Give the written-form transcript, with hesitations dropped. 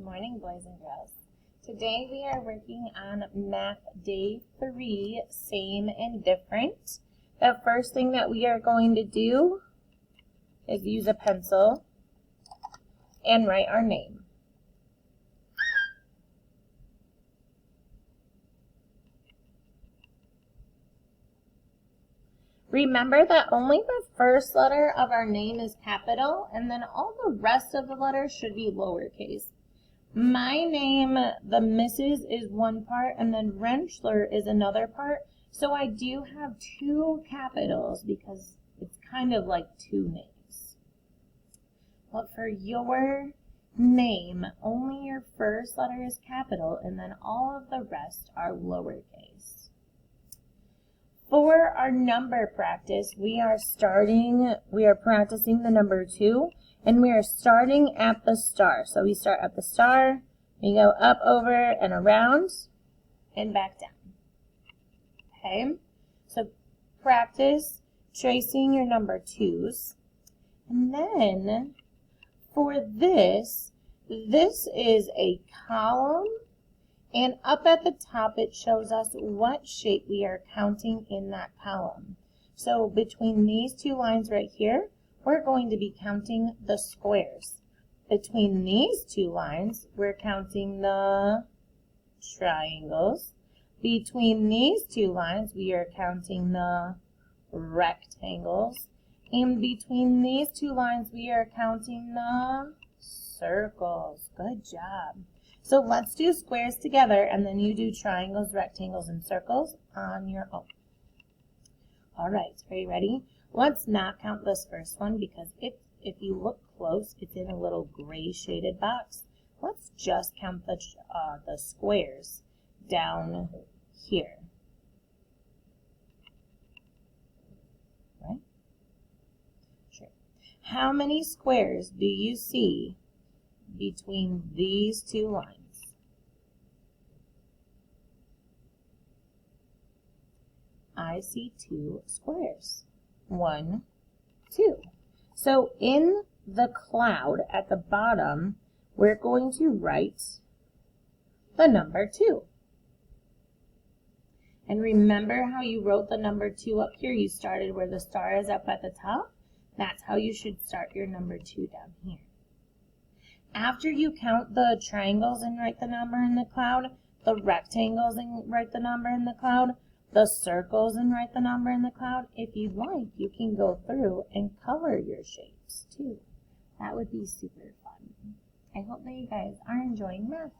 morning, boys and girls. Today we are working on Math Day 3, Same and Different. The first thing that we are going to do is use a pencil and write our name. Remember that only the first letter of our name is capital, and then all the rest of the letters should be lowercase. My name, the Mrs. is one part, and then Rentschler is another part. So I do have two capitals because it's kind of like two names. But for your name, only your first letter is capital, and then all of the rest are lowercase. For our number practice, we are practicing the number 2, and we are starting at the star. So we start at the star, we go up, over, and around, and back down. Okay? So practice tracing your number 2s. And then for this is a column. And up at the top, it shows us what shape we are counting in that column. So between these two lines right here, we're going to be counting the squares. Between these two lines, we're counting the triangles. Between these two lines, we are counting the rectangles. And between these two lines, we are counting the circles. Good job. So let's do squares together, and then you do triangles, rectangles, and circles on your own. All right, are you ready? Let's not count this first one because if you look close, it's in a little gray shaded box. Let's just count the squares down here. Right? Sure. How many squares do you see between these two lines? I see 2 squares. 1, 2. So in the cloud at the bottom, we're going to write the number 2. And remember how you wrote the number 2 up here? You started where the star is up at the top. That's how you should start your number 2 down here. After you count the triangles and write the number in the cloud, the rectangles and write the number in the cloud, the circles and write the number in the cloud, if you'd like, you can go through and color your shapes too. That would be super fun. I hope that you guys are enjoying math.